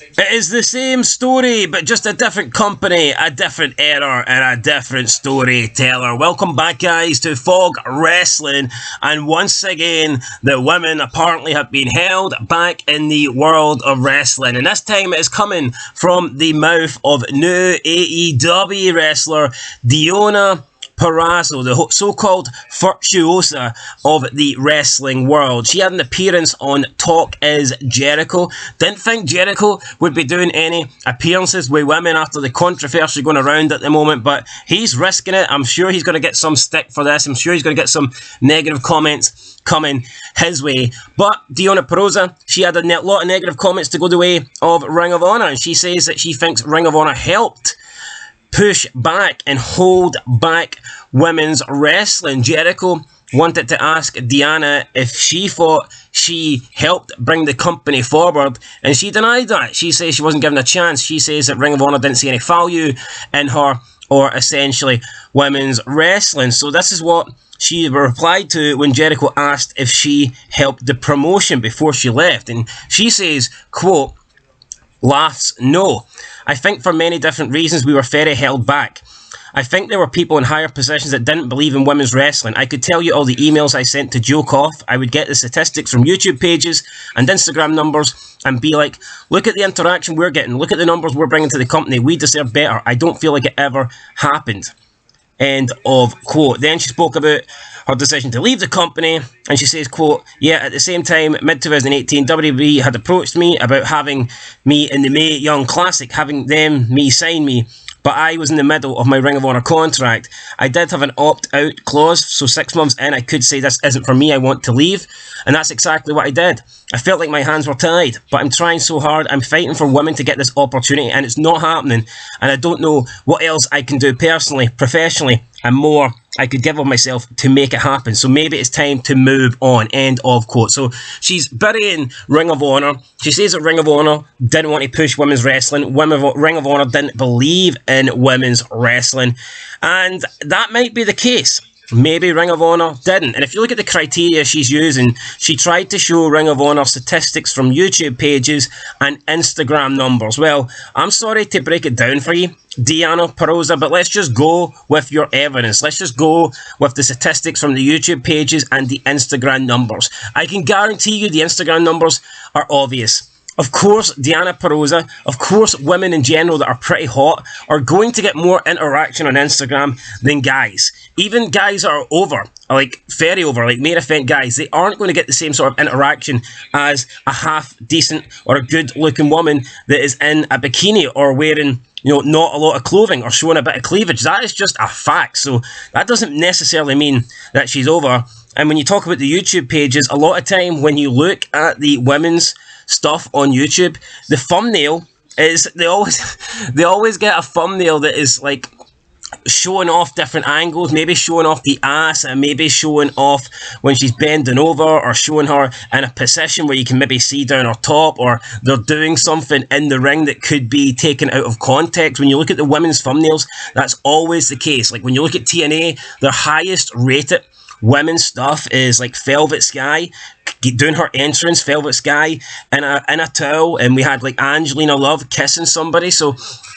It is the same story, but just a different company, a different era, and a different storyteller. Welcome back, guys, to Fog Wrestling. And once again, the women apparently have been held back in the world of wrestling. And this time it is coming from the mouth of new AEW wrestler Deonna Purrazzo, the so-called virtuosa of the wrestling world. She had an appearance on Talk Is Jericho. Didn't think Jericho would be doing any appearances with women after the controversy going around at the moment, but he's risking it. I'm sure he's going to get some stick for this. I'm sure he's going to get some negative comments coming his way. But Deonna Purrazzo, she had a lot of negative comments to go the way of Ring of Honor, and she says that she thinks Ring of Honor helped push back and hold back women's wrestling. Jericho wanted to ask Deonna if she thought she helped bring the company forward, and she denied that. She says she wasn't given a chance. She says that Ring of Honor didn't see any value in her or essentially women's wrestling. So this is what she replied to when Jericho asked if she helped the promotion before she left, and she says, quote, laughs, no. I think for many different reasons we were very held back. I think there were people in higher positions that didn't believe in women's wrestling. I could tell you all the emails I sent to joke off. I would get the statistics from YouTube pages and Instagram numbers and be like, look at the interaction we're getting. Look at the numbers we're bringing to the company. We deserve better. I don't feel like it ever happened. End of quote. Then she spoke about her decision to leave the company, and she says, quote, yeah, at the same time, mid-2018, WWE had approached me about having me in the Mae Young Classic, having me sign me, but I was in the middle of my Ring of Honor contract. I did have an opt-out clause, so 6 months in, I could say this isn't for me, I want to leave, and that's exactly what I did. I felt like my hands were tied, but I'm trying so hard, I'm fighting for women to get this opportunity, and it's not happening, and I don't know what else I can do personally, professionally, and more I could give of myself to make it happen. So maybe it's time to move on. End of quote. So she's burying Ring of Honor. She says that Ring of Honor didn't want to push women's wrestling. Ring of Honor didn't believe in women's wrestling. And that might be the case. Maybe Ring of Honor didn't. And if you look at the criteria she's using, she tried to show Ring of Honor statistics from YouTube pages and Instagram numbers. Well, I'm sorry to break it down for you, Deonna Purrazzo, but let's just go with your evidence. Let's just go with the statistics from the YouTube pages and the Instagram numbers. I can guarantee you the Instagram numbers are obvious. Of course, Deonna Purrazzo, of course, women in general that are pretty hot are going to get more interaction on Instagram than guys. Even guys that are over, like very over, like main event guys, they aren't going to get the same sort of interaction as a half decent or a good looking woman that is in a bikini or wearing, you know, not a lot of clothing or showing a bit of cleavage. That is just a fact. So that doesn't necessarily mean that she's over. And when you talk about the YouTube pages, a lot of time when you look at the women's stuff on YouTube, the thumbnail is they always get a thumbnail that is like showing off different angles, maybe showing off the ass and maybe showing off when she's bending over or showing her in a position where you can maybe see down her top, or they're doing something in the ring that could be taken out of context. When you look at the women's thumbnails, that's always the case. Like when you look at TNA, their highest rated women's stuff is like Velvet Sky doing her entrance, Velvet Sky in a towel, and we had like Angelina Love kissing somebody. So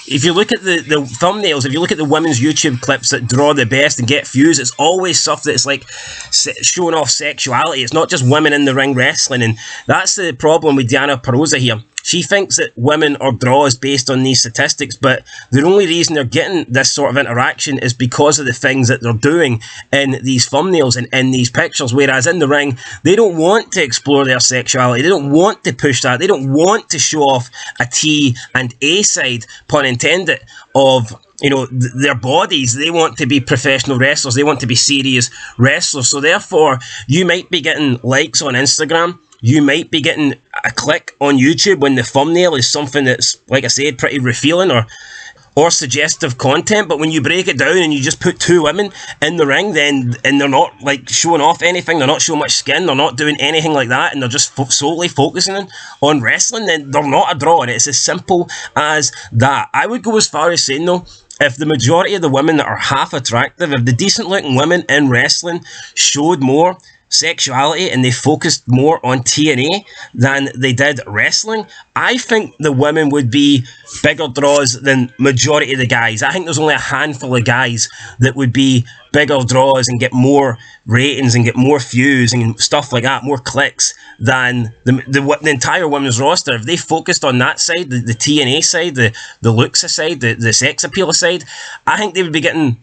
if you look at the thumbnails, if you look at the women's YouTube clips that draw the best and get views, it's always stuff that's like showing off sexuality. It's not just women in the ring wrestling, and that's the problem with Deonna Purrazzo here. She thinks that women are draws based on these statistics, but the only reason they're getting this sort of interaction is because of the things that they're doing in these thumbnails and in these pictures, whereas in the ring, they don't want to explore their sexuality. They don't want to push that. They don't want to show off a T and A side, pun intended, of, you know, their bodies. They want to be professional wrestlers. They want to be serious wrestlers. So therefore, you might be getting likes on Instagram. You might be getting a click on YouTube when the thumbnail is something that's, like I said, pretty revealing or suggestive content, but when you break it down and you just put two women in the ring, then and they're not like showing off anything, they're not showing much skin, they're not doing anything like that, and they're just solely focusing on wrestling, then they're not a draw, and it's as simple as that. I would go as far as saying, though, if the majority of the women that are half attractive, if the decent looking women in wrestling showed more, sexuality and they focused more on TNA than they did wrestling, I think the women would be bigger draws than majority of the guys. I think there's only a handful of guys that would be bigger draws and get more ratings and get more views and stuff like that, more clicks than the entire women's roster. If they focused on that side, the TNA side, the looks side, the sex appeal side, I think they would be getting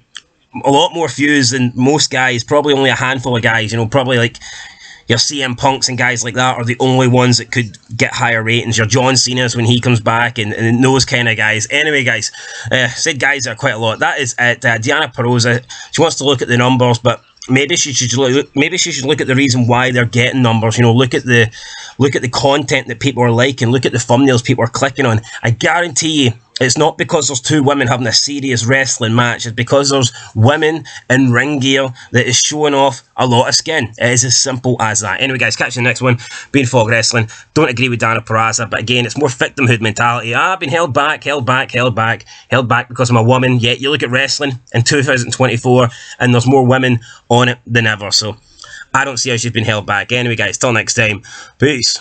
a lot more views than most guys. Probably only a handful of guys, probably like your CM Punks and guys like that are the only ones that could get higher ratings. Your John Cena's when he comes back and those kind of guys. Anyway, guys, said guys are quite a lot. That is it. Deonna Purrazzo, she wants to look at the numbers, but maybe she should look at the reason why they're getting numbers. Look at the content that people are liking. Look at the thumbnails people are clicking on. I guarantee you, it's not because there's two women having a serious wrestling match. It's because there's women in ring gear that is showing off a lot of skin. It is as simple as that. Anyway, guys, catch you in the next one. Being Fog Wrestling. Don't agree with Deonna Purrazzo, but again, it's more victimhood mentality. I've been held back because I'm a woman. Yet you look at wrestling in 2024 and there's more women on it than ever. So I don't see how she's been held back. Anyway, guys, till next time. Peace.